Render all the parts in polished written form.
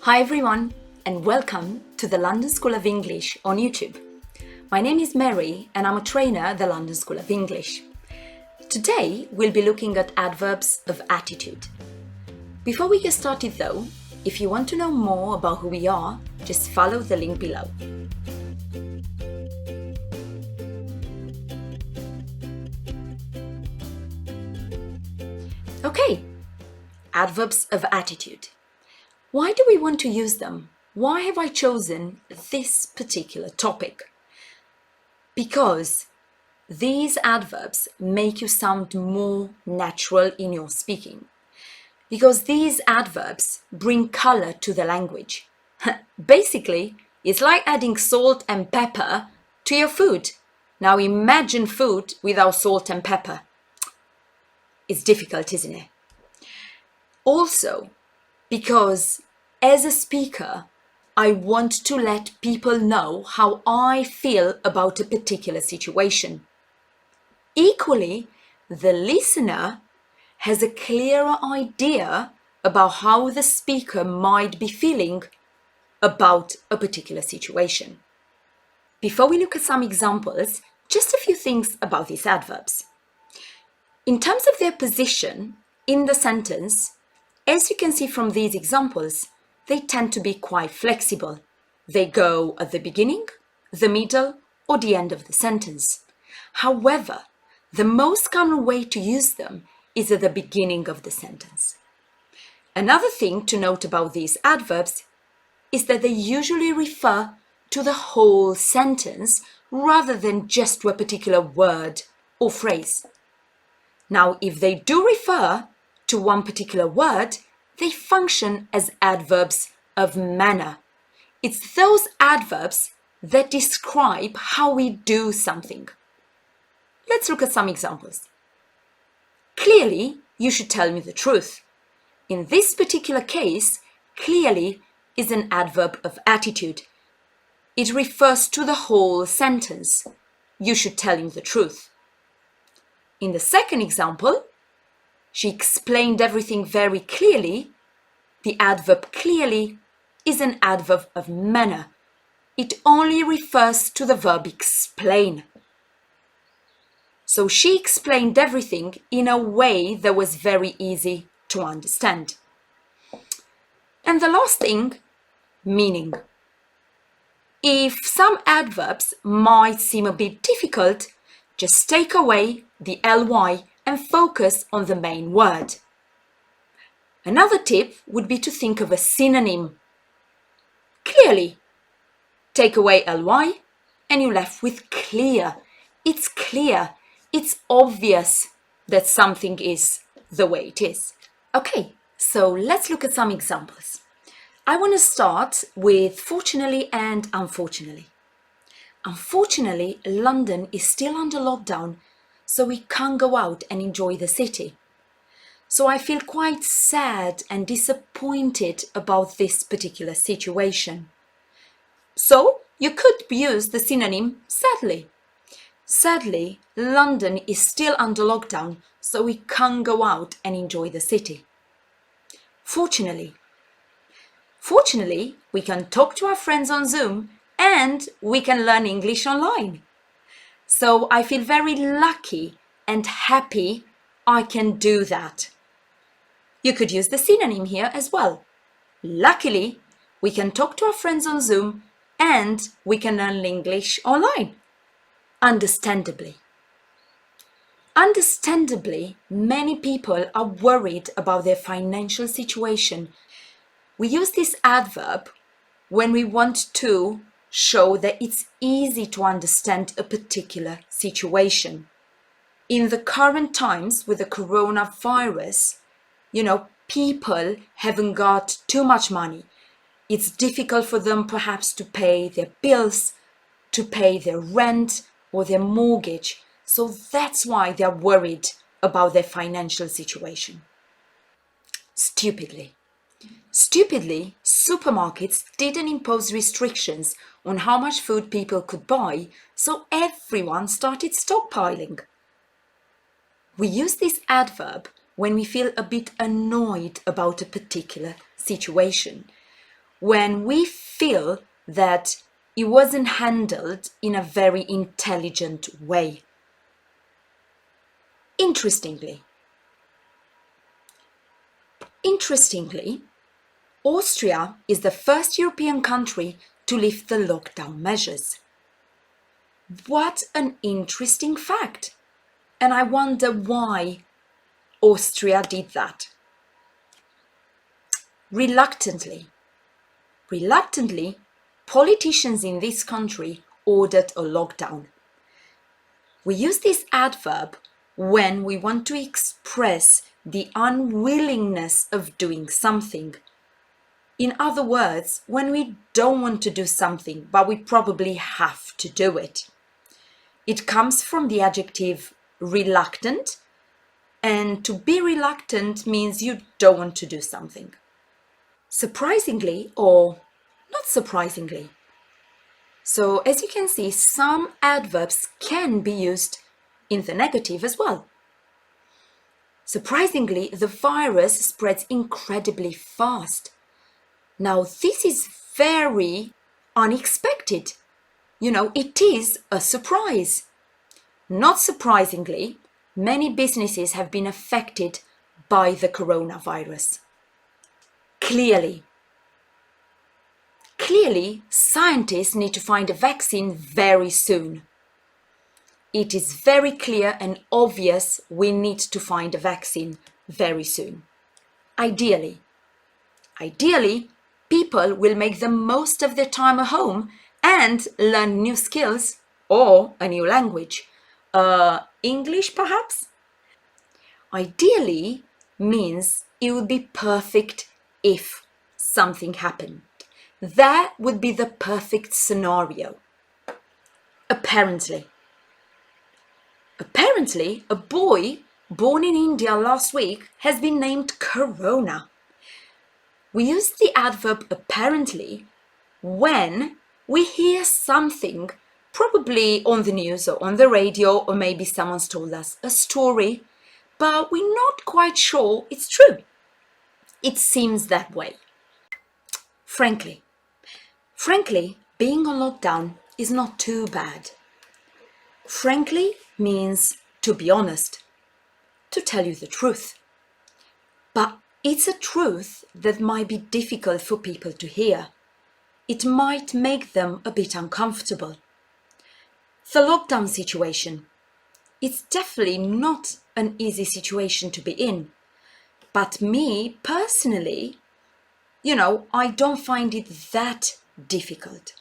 Hi everyone, and welcome to the London School of English on YouTube. My name is Mary and I'm a trainer at the London School of English. Today we'll be looking at adverbs of attitude. Before we get started though, if you want to know more about who we are, just follow the link below. Okay, adverbs of attitude. Why do we want to use them? Why have I chosen this particular topic? Because these adverbs make you sound more natural in your speaking. Because these adverbs bring color to the language. Basically, it's like adding salt and pepper to your food. Now imagine food without salt and pepper. It's difficult, isn't it? Also, because as a speaker, I want to let people know how I feel about a particular situation. Equally, the listener has a clearer idea about how the speaker might be feeling about a particular situation. Before we look at some examples, just a few things about these adverbs. In terms of their position in the sentence, as you can see from these examples, they tend to be quite flexible. They go at the beginning, the middle, or the end of the sentence. However, the most common way to use them is at the beginning of the sentence. Another thing to note about these adverbs is that they usually refer to the whole sentence rather than just to a particular word or phrase. Now, if they do refer to one particular word, they function as adverbs of manner. It's those adverbs that describe how we do something. Let's look at some examples. Clearly, you should tell me the truth. In this particular case, clearly is an adverb of attitude. It refers to the whole sentence. You should tell him the truth. In the second example, she explained everything very clearly. The adverb clearly is an adverb of manner. It only refers to the verb explain. So she explained everything in a way that was very easy to understand. And the last thing, meaning. If some adverbs might seem a bit difficult, just take away the ly and focus on the main word. Another tip would be to think of a synonym. Clearly. Take away ly and you're left with clear. It's clear. It's obvious that something is the way it is. Okay, so let's look at some examples. I want to start with fortunately and unfortunately. Unfortunately, London is still under lockdown, so we can't go out and enjoy the city. So I feel quite sad and disappointed about this particular situation. So you could use the synonym sadly. Sadly, London is still under lockdown, so we can't go out and enjoy the city. Fortunately. Fortunately, we can talk to our friends on Zoom and we can learn English online. So I feel very lucky and happy I can do that. You could use the synonym here as well. Luckily, we can talk to our friends on Zoom and we can learn English online. Understandably. Understandably, many people are worried about their financial situation. We use this adverb when we want to show that it's easy to understand a particular situation. In the current times with the coronavirus, people haven't got too much money. It's difficult for them perhaps to pay their bills, to pay their rent or their mortgage. So that's why they're worried about their financial situation. Stupidly. Stupidly, supermarkets didn't impose restrictions on how much food people could buy, so everyone started stockpiling. We use this adverb when we feel a bit annoyed about a particular situation. when we feel that it wasn't handled in a very intelligent way. Interestingly, Austria is the first European country to lift the lockdown measures. What an interesting fact! And I wonder why Austria did that. Reluctantly, politicians in this country ordered a lockdown. We use this adverb when we want to express the unwillingness of doing something. In other words, when we don't want to do something, but we probably have to do it. It comes from the adjective reluctant, and to be reluctant means you don't want to do something. Surprisingly, or not surprisingly. So as you can see, some adverbs can be used in the negative as well. Surprisingly, the virus spreads incredibly fast. Now, this is very unexpected. It is a surprise. Not surprisingly, many businesses have been affected by the coronavirus. Clearly, scientists need to find a vaccine very soon. It is very clear and obvious we need to find a vaccine very soon. Ideally, people will make the most of their time at home and learn new skills or a new language. English, perhaps? Ideally means it would be perfect if something happened. That would be the perfect scenario. Apparently, a boy born in India last week has been named Corona. We use the adverb apparently when we hear something, probably on the news or on the radio, or maybe someone's told us a story, but we're not quite sure it's true. It seems that way. Frankly, being on lockdown is not too bad. Frankly means to be honest, to tell you the truth. But it's a truth that might be difficult for people to hear. It might make them a bit uncomfortable. The lockdown situation, it's definitely not an easy situation to be in. But me, personally, I don't find it that difficult.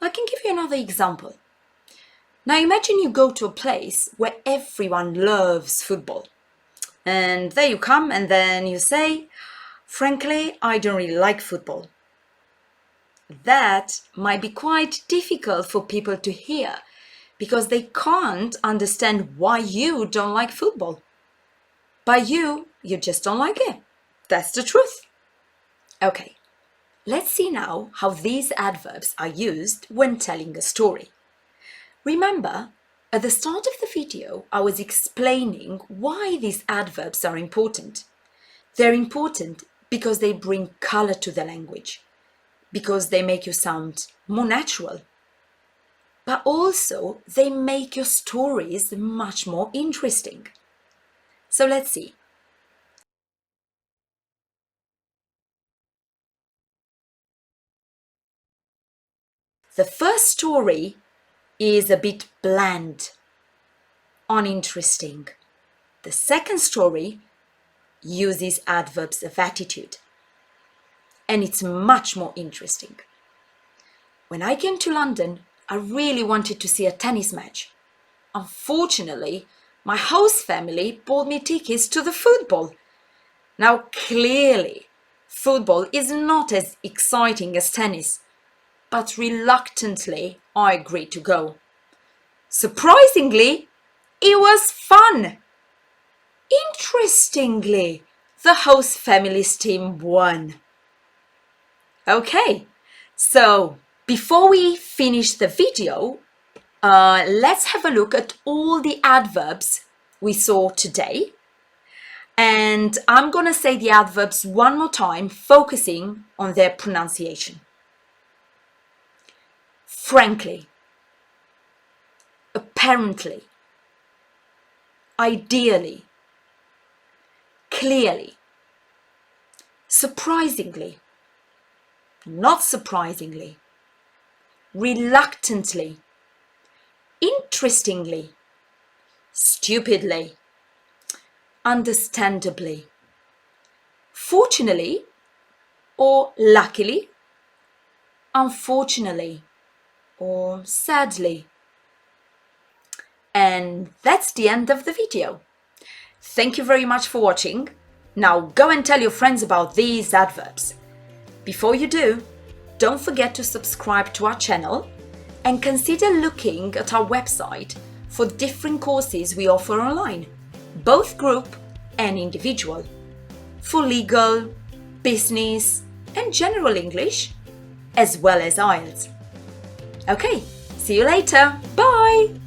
I can give you another example. Now imagine you go to a place where everyone loves football. And there you come and then you say, frankly, I don't really like football. That might be quite difficult for people to hear because they can't understand why you don't like football. By you just don't like it. That's the truth. Okay, let's see now how these adverbs are used when telling a story. Remember, at the start of the video, I was explaining why these adverbs are important. They're important because they bring color to the language, because they make you sound more natural, but also they make your stories much more interesting. So let's see. The first story is a bit bland, uninteresting. The second story uses adverbs of attitude, and it's much more interesting. When I came to London, I really wanted to see a tennis match. Unfortunately, my host family bought me tickets to the football. Now, clearly, football is not as exciting as tennis, but reluctantly, I agreed to go. Surprisingly, it was fun. Interestingly, the host family's team won. Okay, so before we finish the video, let's have a look at all the adverbs we saw today. And I'm going to say the adverbs one more time, focusing on their pronunciation. Frankly, apparently, ideally, clearly, surprisingly, not surprisingly, reluctantly, interestingly, stupidly, understandably, fortunately or luckily, unfortunately or sadly. And that's the end of the video. Thank you very much for watching. Now go and tell your friends about these adverbs. Before you do, don't forget to subscribe to our channel and consider looking at our website for different courses we offer online, both group and individual, for legal, business and general English, as well as IELTS. Okay, see you later. Bye!